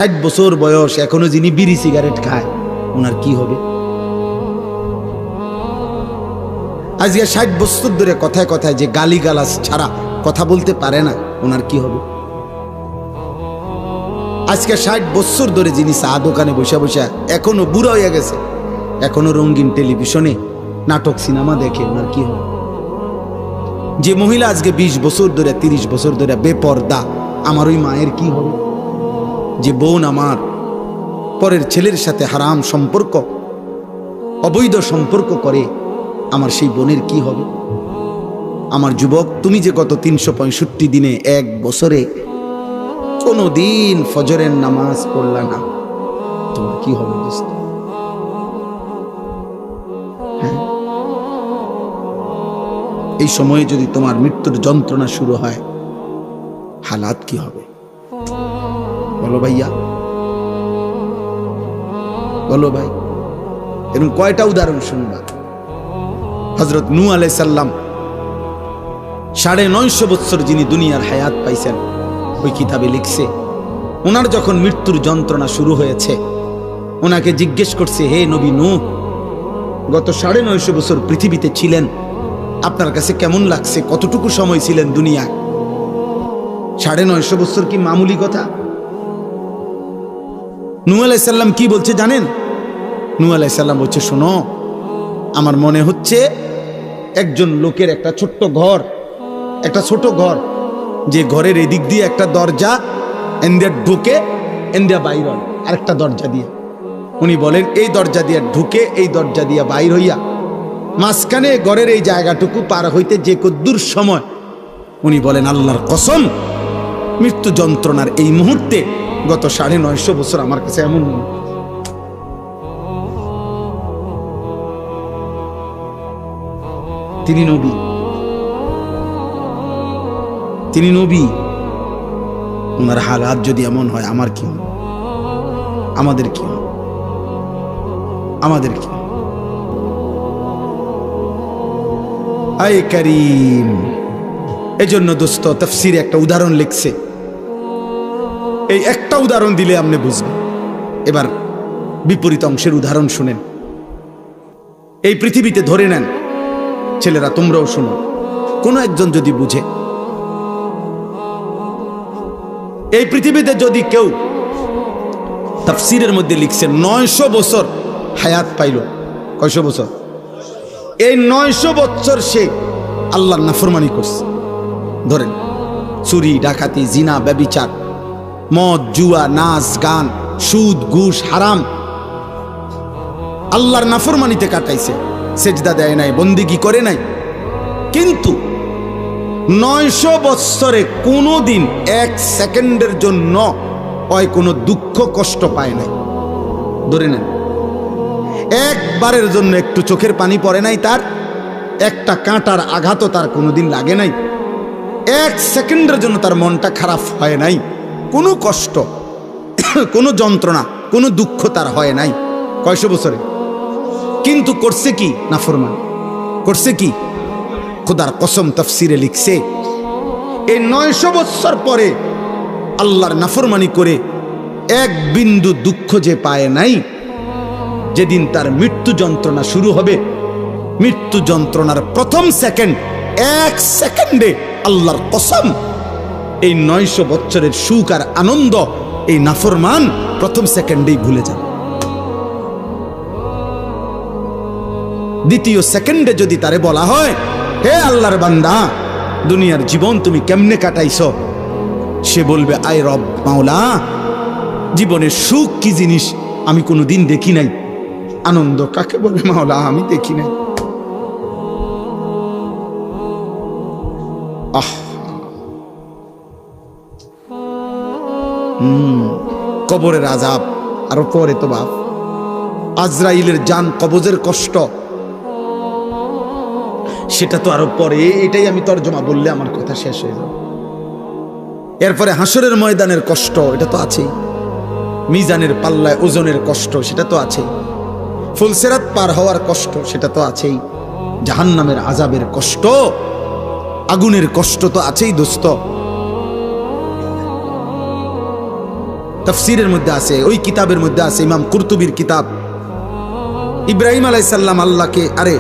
60 বছর বয়স এখনো যিনি বিড়ি সিগারেট খায় ওনার কি হবে? আজকে 60 বছর ধরে কথায় কথায় যে গালিগালাজ ছাড়া কথা বলতে পারে না, ওনার কি হবে? আজকে 60 বছর ধরে যিনি চা দোকানে বসে বসে এখনো বুড়া হয়ে গেছে, এখনো রঙিন টেলিভিশনে নাটক সিনেমা দেখে, ওনার কি হবে? যে মহিলা আজকে 20 বছর ধরে 30 বছর ধরে বেপর্দা, আমার ওই মায়ের কি হবে? যে বোন আমার পরের ছেলের সাথে হারাম সম্পর্ক, অবৈধ সম্পর্ক করে, আমার সেই বোনের কি হবে? আমার যুবক, তুমি যে গত 365 দিনে এক বছরে কোনো দিন ফজরের নামাজ পড়লা না, তোমার কি হবে দোস্ত? হ্যাঁ, এই সময়ে যদি তোমার মৃত্যুর যন্ত্রণা শুরু হয়, হালাত কি হবে? বলো ভাইয়া, বলো ভাই। এরকম কয়টা উদাহরণ শুনবা? হযরত নূহ আলাইহিস সালাম 950 বছর যিনি দুনিয়ার হায়াত পাইছেন, ওই কিতাবে লিখছে ওনার যখন মৃত্যুর যন্ত্রণা শুরু হয়েছে, ওনাকে জিজ্ঞেস করছে, হে নবী নূহ, গত 950 বছর পৃথিবীতে ছিলেন, আপনার কাছে কেমন লাগছে? কতটুকু সময় ছিলেন দুনিয়ায়? 950 বছর কি মামুলি কথা? নূহ আলাইহিস সালাম কি বলছে জানেন? নূহ আলাইহিস সালাম বলছে, শোনো, আমার মনে হচ্ছে একজন লোকের একটা ছোট্ট ঘর, একটা ছোট ঘর, যে ঘরের এদিক দিয়ে একটা দরজা, এন্দিয়া ঢুকে এন্দিয়া বাইর হয় আরেকটা দরজা দিয়ে। উনি বলেন এই দরজা দিয়ে ঢুকে এই দরজা দিয়ে বাইর হইয়া মাঝখানে ঘরের এই জায়গাটুকু পার হইতে যে কদ্দুর সময়, উনি বলেন আল্লাহর কসম, মৃত্যু যন্ত্রণার এই মুহূর্তে গত 950 বছর আমার কাছে এমন মনে হয়। তিনি নবী, তিনি নবী, ওনার হালাত যদি এমন হয়, আমার কি হবে? আমাদের কি হবে? আমাদের কি? আয় করিম। এজন্য দোস্ত তাফসীরে একটা উদাহরণ লিখছে, এই একটা উদাহরণ দিলে আপনি বুঝবেন। এবার বিপরীত অংশের উদাহরণ শুনেন। এই পৃথিবীতে ধরে নেন, ছেলেরা তোমরাও শুনো, কোন একজন যদি বুঝে, এই পৃথিবীতে যদি কেউ, তাফসীরের মধ্যে লিখছে 900 বছর হায়াত পাইল। কয়শো বছর? এই 900 বছর সে আল্লাহর নাফরমানি করছে। ধরেন চুরি, ডাকাতি, জিনা, ব্যভিচার, মদ, জুয়া, নাচ, গান, সুদ, ঘুষ, হারাম, আল্লাহর নাফরমানিতে কাটাইছে। সেজদা দেয় নাই, বন্দেগী করে নাই। কিন্তু 900 বৎসরে কোনোদিন 1 সেকেন্ডের জন্য ওই কোনো দুঃখ কষ্ট পায় নাই। ধরে নেন একবারের জন্য একটু চোখের পানি পড়ে নাই তার, একটা কাঁটার আঘাতও তার কোনোদিন লাগে নাই, 1 সেকেন্ডের জন্য তার মনটা খারাপ হয় নাই, কোনো কষ্ট, কোনো যন্ত্রণা, কোনো দুঃখ তার হয় নাই। কয়শো বছরে? কিন্তু করছে কি? নাফরমান করছে কি? খোদার কসম তাফসীরে লিখছে, এই 900 বছর পরে আল্লাহর নাফরমানি করে 1 বিন্দু দুঃখ যে পায় নাই, যেদিন তার মৃত্যু যন্ত্রণা শুরু হবে, মৃত্যু যন্ত্রণার প্রথম সেকেন্ড, 1 সেকেন্ডে আল্লাহর কসম এই 900 বছরের সুখ আর আনন্দ এই নাফরমান প্রথম সেকেন্ডেই ভুলে যাবে। দ্বিতীয় সেকেন্ডে যদি তারে বলা হয়, হে আল্লাহর বান্দা, দুনিয়ার জীবন তুমি কেমনে কাটাইছো, সে বলবে, আয় রব মাওলা, জীবনের সুখ কি জিনিস আমি কোনোদিন দেখি নাই, আনন্দ কাকে বলে মাওলা আমি দেখি নাই। আহ, কবরের আযাব, আরো পরে তো বাপ আজরাইলের জান কবজের কষ্ট, সেটা তো আরো পরে। এটাই আমি তর্জমা বললে আমার কথা শেষ হয়ে যাবে। এরপরে হাসরের ময়দানের কষ্ট, এটা তো আছেই। মিজানের পাল্লায় ওজনের কষ্ট, সেটা তো আছেই। ফুলসিরাত পার হওয়ার কষ্ট, সেটা তো আছেই। জাহান্নামের আযাবের কষ্ট, আগুনের কষ্ট তো আছেই দোস্ত। তাফসীরের মধ্যে আছে, ওই কিতাবের মধ্যে আছে, ইমাম কুরতুবীর কিতাব। ইব্রাহিম আলাইহিস সালাম আল্লাহকে, আরে